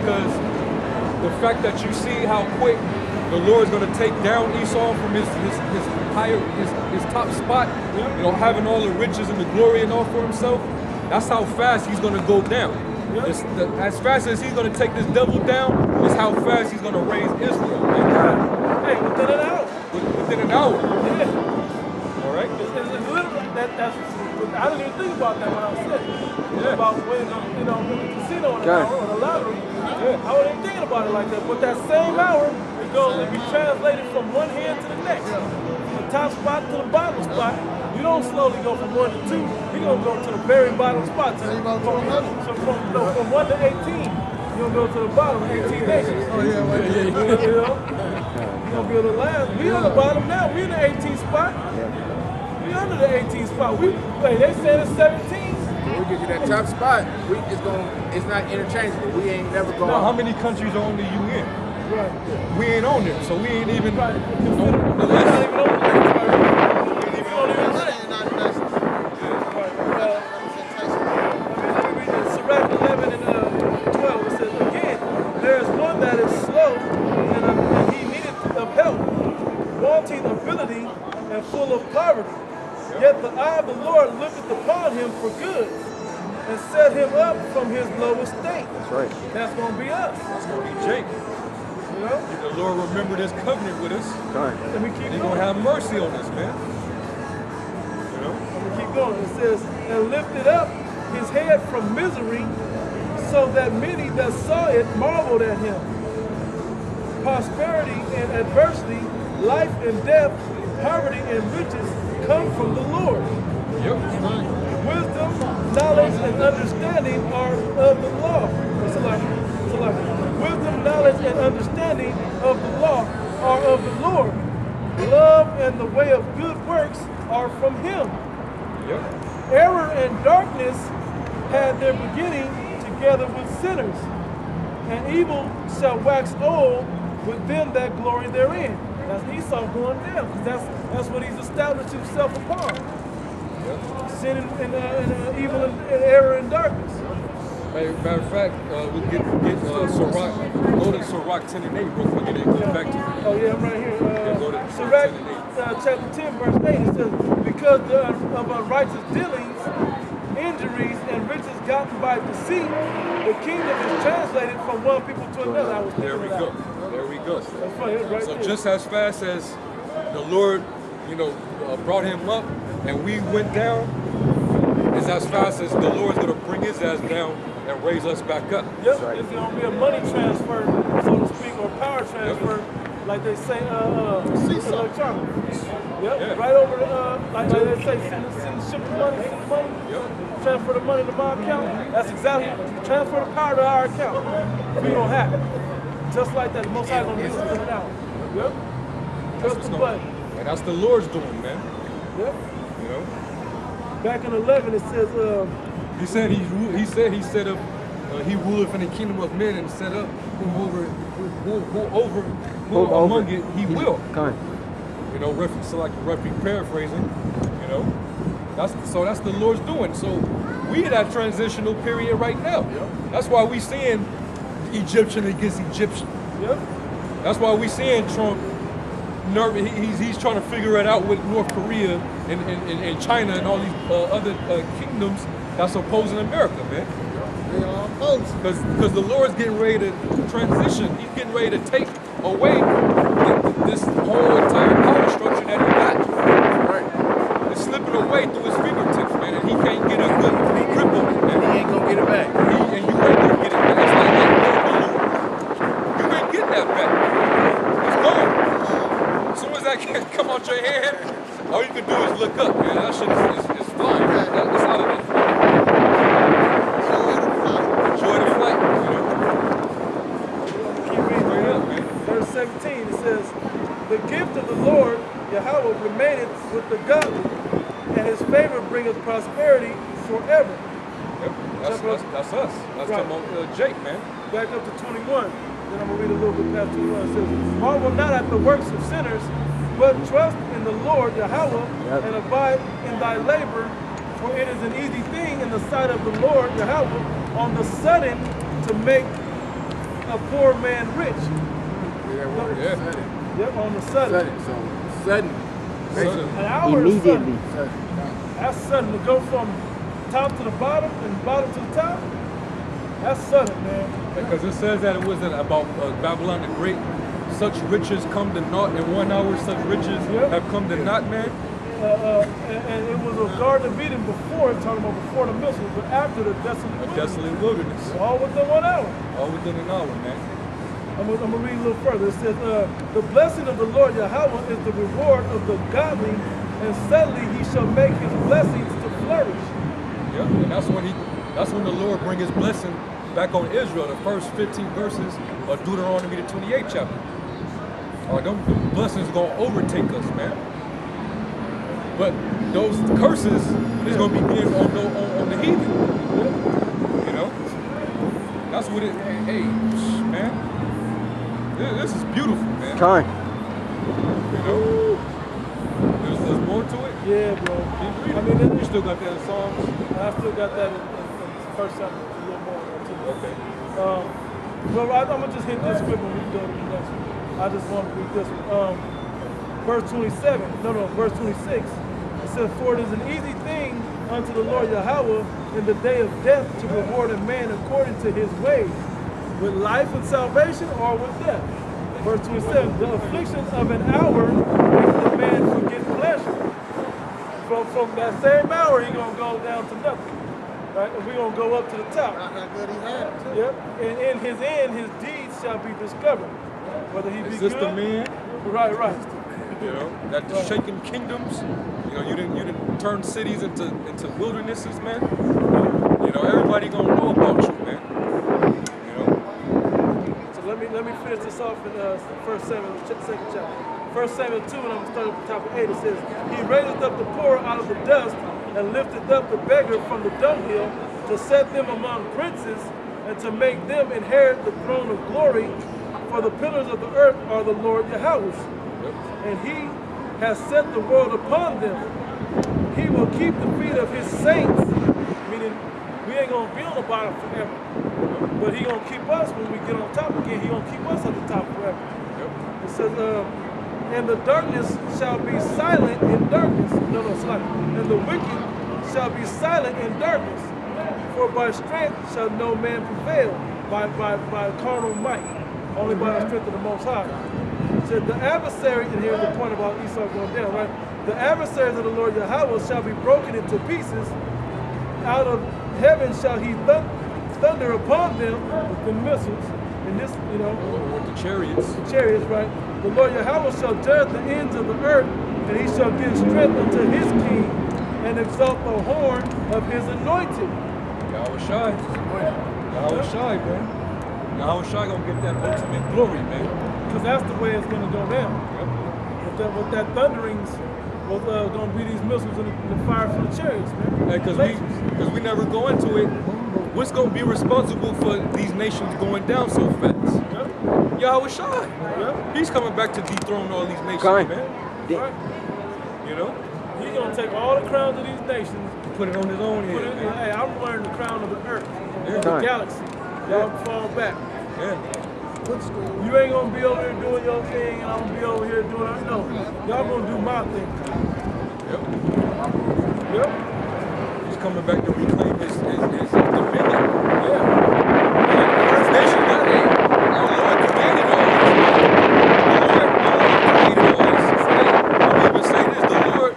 because the fact that you see how quick the Lord's going to take down Esau from his top spot, you know, having all the riches and the glory and all for himself, that's how fast he's going to go down. As fast as he's going to take this devil down, is how fast he's going to raise Israel. Man. Hey, within an hour. Within an hour. Yeah. All right. It's literally that's. I didn't even think about that when I was sitting. About when you know in the casino in an hour or the lottery. I wasn't even thinking about it like that. But that same hour, it be translated from one hand to the next. From the top spot to the bottom spot. You don't slowly go from 1 to 2. You're gonna go to the very bottom spot. From 1 to 18. You're gonna go to the bottom, 18 nations. Oh yeah, right. You know? You're gonna be on the last. We on the bottom now. We in the 18th spot. We under the 18th spot. They said it's 17. We get you that top spot. It's not interchangeable. We ain't never going. Now, how many countries are on the UN? Right. We ain't on there, so we ain't even Right. on the We're not even on the list. Sirach 11 and 12, it says, again, there is one that is slow and he needed of help, wanting ability and full of poverty. Yet the eye of the Lord looketh upon him for good and set him up from his low estate. That's right. That's going to be us. That's going to be Jake. You know? If the Lord remembered his covenant with us, Let me keep he's going. going to have mercy on us, man. You know? Let me keep going. It says, and lifted up his head from misery, so that many that saw it marveled at him. Prosperity and adversity, life and death, poverty and riches come from the Lord. Yep. Wisdom, knowledge, and understanding are of the law. It's like wisdom, knowledge, and understanding of the law are of the Lord. Love and the way of good works are from him. Yep. Error and darkness had their beginning together with sinners, and evil shall wax old with them that glory therein. That's Esau going down, because that's what he's established himself upon. Sin and evil and error and darkness. Matter of fact, we'll get Sirach, go to Sirach 10 and 8 real quick and then go back to Oh yeah, I'm right here. go to Sirach 10 and 8. chapter 10, verse 8, it says, because of unrighteous dealings, injuries, and riches gotten by deceit, the kingdom is translated from one people to another. I was There we thinking go. of that. There we go. That's funny, that's right So there. just as fast as the Lord, you know, brought him up and we went down, is as fast as the Lord's going to bring his ass down and raise us back up. Yep, it's going to be a money transfer, so to speak, or power transfer, like they say, electronic. Yep, Yeah. right over the, like they say, ship the money, send the money, transfer the money to my account. That's exactly, transfer the power to our account. We don't have it. Just like that, the Most High going to do it in an hour. Yep. Just the button. And that's the Lord's doing, man. Yep. You know? Back in 11, it says, He said he set up, he ruleth in the kingdom of men and set up who among it he will. You know, roughly paraphrasing, you know. That's the Lord's doing. So we in that transitional period right now. That's why we seeing Egyptian against Egyptian. yep. That's why we seeing Trump nervous. He's trying to figure it out with North Korea and China and all these other kingdoms that's opposing America, man. They all opposed. Because the Lord's getting ready to transition. He's getting ready to take away this whole entire power structure that he got. Right. It's slipping away through his fingertips, man, and he can't get a good grip on it, man. He ain't gonna get it back. And you ain't gonna get it back. It's like that. You ain't getting that back. It's gone. As soon as that can come out your hand, all you can do is look up, man. That shit is flying. It's out of there. Enjoy the flight, you know. Keep reading. Straight up, man. Verse 17, it says, the gift of the Lord, Yahweh, remaineth with the godly, and his favor bringeth prosperity forever. Yep. That's us. That's Right. talking about Jake, man. Back up to 21. Then I'm going to read a little bit past 21. It says, marvel not at the works of sinners, but trust in the Lord, Yahweh, and abide in thy labor, for it is an easy thing in the sight of the Lord, Yahweh, on the sudden to make a poor man rich. That word is sudden. Yep, on the sudden. So sudden. Sudden. An hour Immediately. is sudden. That's sudden to go from top to the bottom and bottom to the top. That's sudden, man. Because it says that it wasn't about Babylon the Great. Such riches come to naught in 1 hour. Such riches have come to naught, man. And it was a Garden of Eden before, talking about before the missiles, but after the desolate wilderness. All within 1 hour. All within an hour, man. I'm gonna read a little further. It says, the blessing of the Lord Yahweh is the reward of the godly, and suddenly he shall make his blessings to flourish. Yeah, and that's when the Lord bring his blessing back on Israel, the first 15 verses of Deuteronomy the 28th chapter. Them blessings are gonna overtake us, man. But those curses is gonna begin on the heathen. You know? That's what it, hey, man. This is beautiful, man. Time. You know? There's more to it? Yeah, bro. I mean, you still got that in Psalms? I still got that in first chapter, a little more too. Okay. Well, I'm gonna just hit this quick when we go to the next one. I just want to read this one. Verse 26. It says, for it is an easy thing unto the Lord Yahweh in the day of death to reward a man according to his ways, with life and salvation or with death. Verse 27, the affliction of an hour makes the man forget pleasure. From that same hour, he's going to go down to nothing. Right? And we're going to go up to the top. How good he had it, too. Yep. And in his end, his deeds shall be discovered. Whether he be Is this good. the man? Right. You know, that shaking kingdoms. You know, you didn't turn cities into wildernesses, man. You know, everybody gonna know about you, man. You know. So let me finish this off in 1 Samuel, second chapter. 1 Samuel 2, and I'm gonna start at the top of 8. It says, he raiseth up the poor out of the dust, and lifteth up the beggar from the dunghill, to set them among princes, and to make them inherit the throne of glory. For the pillars of the earth are the Lord Yahweh's, and he has set the world upon them. He will keep the feet of his saints, meaning we ain't gonna be on the bottom forever, but he gonna keep us when we get on top again. He gonna keep us at the top forever. It says, and the darkness shall be silent in darkness. And the wicked shall be silent in darkness. For by strength shall no man prevail, by carnal might, only by the strength of the Most High. So the adversary, and here's the point about Esau going down, right? The adversaries of the Lord Yahweh shall be broken into pieces. Out of heaven shall he thunder upon them with the missiles. And this, you know, with the chariots. The chariots, right? The Lord Yahweh shall judge the ends of the earth, and he shall give strength unto his king, and exalt the horn of his anointed. Yahweh Shai, man. Yahweh Shai gonna get that ultimate glory, man. Because that's the way it's gonna go down. Yep. With that thunderings, was gonna be these missiles in the fire from the chariots, man. Because we never go into it. What's gonna be responsible for these nations going down so fast? Yep. Yahweh Shai. Yep. He's coming back to dethrone all these nations, Right. man. Right. You know? He's gonna take all the crowns of these nations, Put it on his own put head, it, man. hey, I'm wearing the crown of the earth, Yeah. of the Right. galaxy. Y'all fall back. Yeah. You ain't gonna be over here doing your thing, and I'm gonna be over here doing it. No, y'all gonna do my thing. Yep. Yep. He's coming back to reclaim his dominion. Yeah. First Nation got it. Our Lord created all this. The Lord created all this. I'll even say this, the Lord,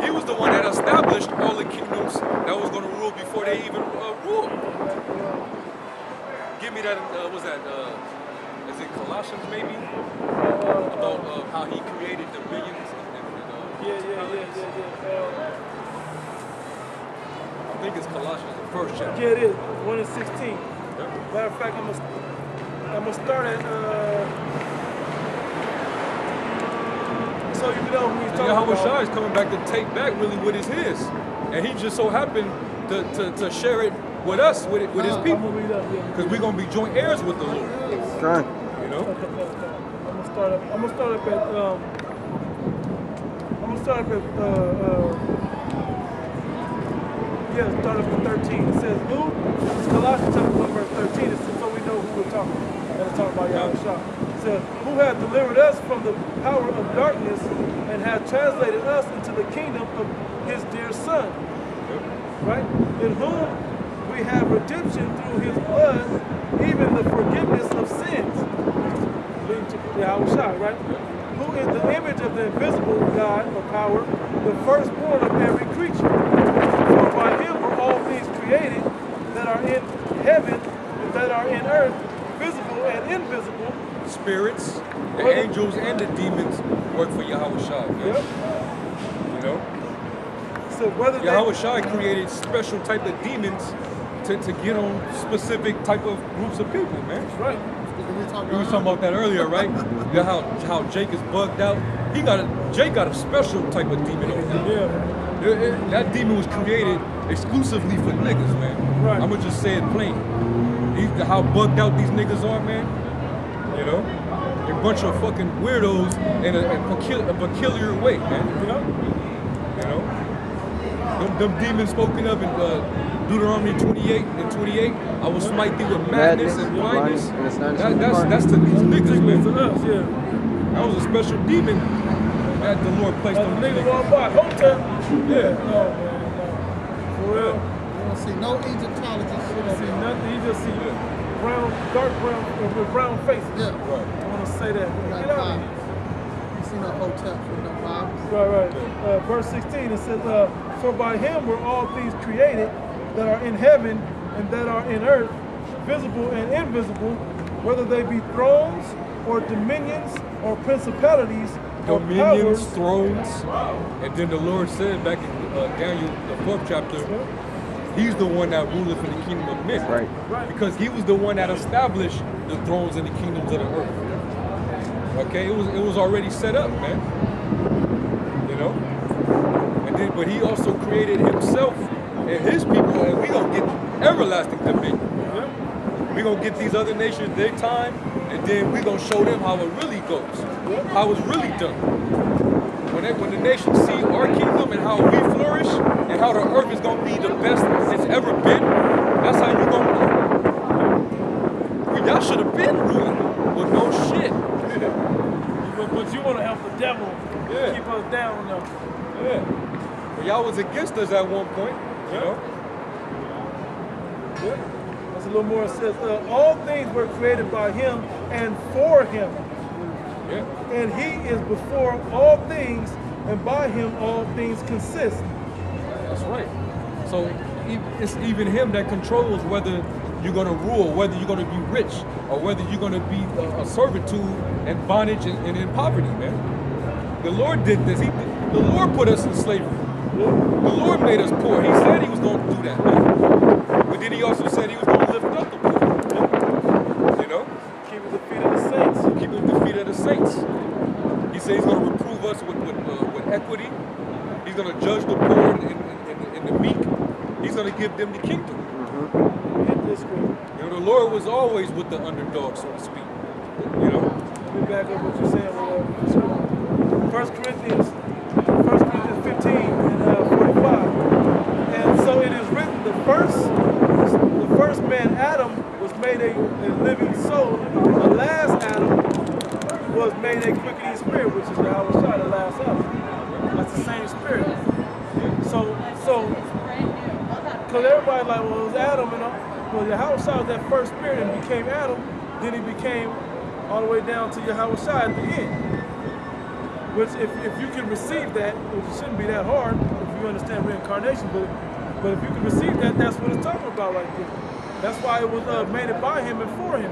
he was the one that established all the kingdoms that was going to rule before they even ruled. Give me that, what's that, is it Colossians maybe? About how he created dominions Yeah. I think it's Colossians, the first chapter. Yeah, it is. 1 and 16. Yep. Matter of fact, I'm gonna start at. So you know who he's talking Yahweh about. Shai is coming back to take back really what is his. And he just so happened to share it with us, with his I'm people. gonna read up, yeah. Because we're going to be joint heirs with the Lord. Time. You know? I'm gonna start up at. Start up at 13. It says, who? It's Colossians chapter 1, verse 13. It's so we know who we're talking about. And it's talking about Yahushua. It says, who hath delivered us from the power of darkness and hath translated us into the kingdom of his dear Son. Right? In whom we have redemption through his blood, even the forgiveness of sins. Leading to Yahushua, right? Who is the image of the invisible God or power, the firstborn of every creature. For by him were all things created that are in heaven and that are in earth, visible and invisible. Spirits, the angels, and the demons work for Yahushua. Yep. You know? So whether Yahushua created special type of demons to get on specific type of groups of people, man. That's right. We were talking about that earlier, right? how Jake is bugged out. Jake got a special type of demon on him. Yeah. That demon was created exclusively for niggas, man. Right. I'm gonna just say it plain. How bugged out these niggas are, man. You know, a bunch of fucking weirdos in a peculiar way, man. You know, them demons spoken of in Deuteronomy 28 and 28. I will smite thee with madness and blindness. That's to these niggas, man. To us, yeah. That was a special demon that the Lord placed on the these niggas niggas. walk by. Hotel. Yeah. No, man. No. For real. You don't see no Egyptology shit You over don't see here. nothing. You just see brown, dark brown, with brown faces. Yeah. Right. I want to say that. Not Get out of Bibles. here. You see no hotels with no Bibles. Right. Verse 16, it says, for by him were all things created that are in heaven and that are in earth, visible and invisible, whether they be thrones or dominions or principalities or Dominions, powers. thrones, and then the Lord said back in Daniel, the 4th chapter, he's the one that ruleth in the kingdom of men. Right. Because he was the one that established the thrones and the kingdoms of the earth. Okay, it was already set up, man. You know? And then, but he also created himself and his people, and we gonna get everlasting dominion. We gonna get these other nations their time, and then we gonna show them how it really goes, how it's really done. When the nations see our kingdom and how we flourish, and how the earth is gonna be the best it's ever been, that's how you gonna know. Y'all should have been ruling, but no shit. But you want to help the devil keep us down now. Yeah. But y'all was against us at one point, you know? Yeah. That's a little more. It says, all things were created by him and for him. Yeah. And he is before all things, and by him all things consist. That's right. So it's even him that controls whether you're going to rule, whether you're going to be rich, or whether you're going to be a servitude and bondage and in poverty, man. The Lord did this. The Lord put us in slavery. The Lord made us poor. He said he was going to do that, man. But then he also said he was going to lift up the poor. You know? Keep the feet of the saints. Keep the feet of the saints. He said he's going to reprove us with equity. He's going to judge the poor and the meek. He's going to give them the kingdom. Hit this screen. You know, the Lord was always with the underdog, so to speak. You know? Let me back up what you're saying. 1 Corinthians 15 and 45. And so it is written, the first man, Adam, was made a living soul. The last Adam was made a quickening spirit, which is the Yahushua, the last Adam. That's the same spirit. So, because everybody like, well, it was Adam, and well, Yahushua was that first spirit and became Adam. Then he became all the way down to Yahushua at the end. Which, if you can receive that, which it shouldn't be that hard if you understand reincarnation, but if you can receive that, that's what it's talking about right there. That's why it was made it by him and for him.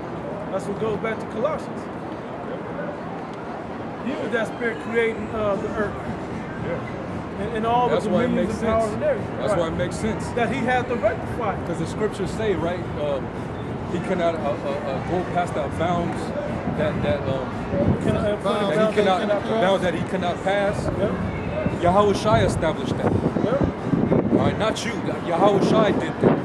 That's what goes back to Colossians. He was that spirit creating the earth. And all the dominions and powers and everything. That's why it makes sense. That he had to rectify. Because the scriptures say, right, he cannot go past our bounds bounds that he cannot pass. Yep. Yahushua established that. Yep. All right, not you. Yahushua did that.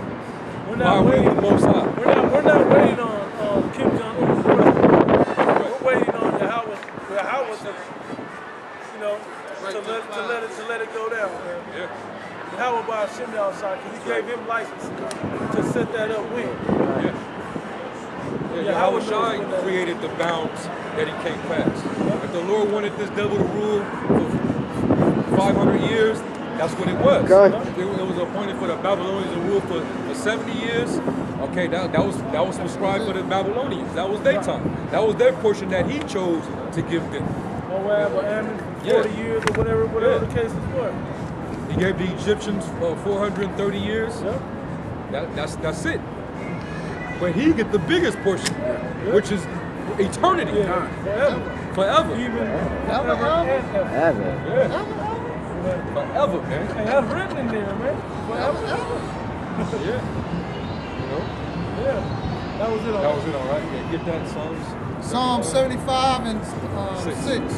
We're not waiting. We're not waiting on Kim Jong-un. We're waiting on Yahweh to let it go down. Man. Yeah. Yahweh by Hashem outside, because he gave him license to set that up when. Yeah. Yahweh Shai created the bounds that he can't pass. If the Lord wanted this devil to rule for 500 years, that's what it was. Okay. It was appointed for the Babylonians to rule for 70 years. Okay, that was prescribed for the Babylonians. That was their time. That was their portion that he chose to give them. Moab or Ammon for 40 years or whatever the case was. He gave the Egyptians 430 years. Yeah. That's it. But he get the biggest portion, which is eternity. Forever. Even Ever. Forever, man. Hey, that's written in there, man. Forever. Yeah. You know? Yeah. That was it. That was it, all right? Yeah, get that, Psalms. Psalm 75 and 6.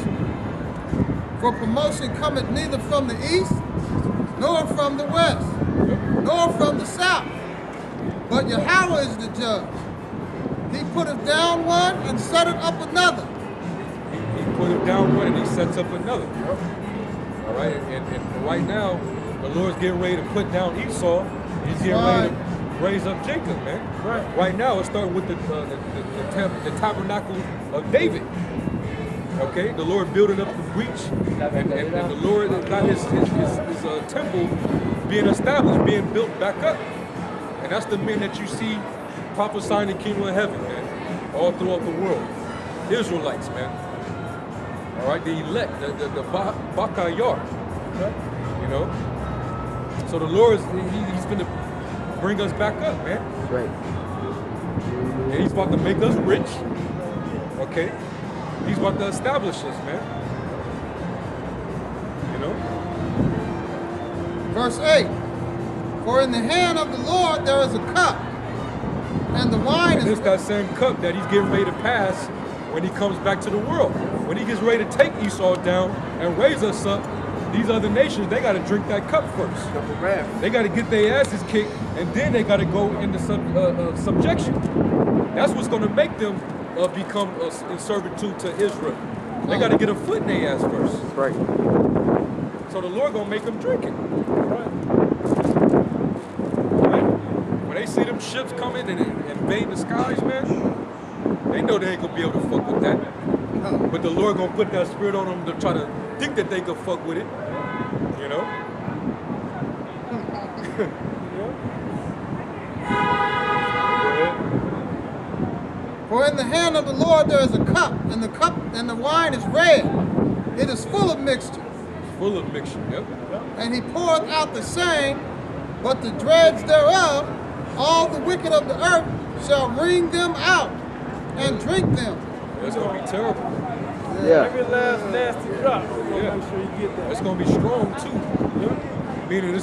For promotion cometh neither from the east, nor from the west, nor from the south. But Yahweh is the judge. He putteth down one and setteth up another. He put it down one and he sets up another. All right, and right now, the Lord's getting ready to put down Esau. He's getting ready to raise up Jacob, man. Right now, it's starting with the tabernacle of David. Okay, the Lord building up the breach, and the Lord got his temple being established, being built back up. And that's the men that you see prophesying the kingdom of heaven, man, all throughout the world. Israelites, man. All right, the elect, the Bakayar, you know. So the Lord, he's going to bring us back up, man. That's right. And he's about to make us rich, okay? He's about to establish us, man. You know? Verse 8. For in the hand of the Lord there is a cup, and the wine is... It's that same cup that he's getting ready to pass when he comes back to the world. When he gets ready to take Esau down and raise us up, these other nations, they got to drink that cup first. They got to get their asses kicked, and then they got to go into subjection. That's what's going to make them become in servitude to Israel. They got to get a foot in their ass first. That's right. So the Lord going to make them drink it. When they see them ships coming and invade the skies, man, they know they ain't gonna be able to fuck with that. But the Lord gonna put that spirit on them to try to think that they can fuck with it. You know? For in the hand of the Lord there is a cup, and the wine is red. It is full of mixture. Full of mixture, yep. And he poureth out the same, but the dregs thereof, all the wicked of the earth shall wring them out and drink them. It's gonna be terrible. Yeah. Every last nasty drop. Make sure you get that. It's gonna be strong too. Meaning it's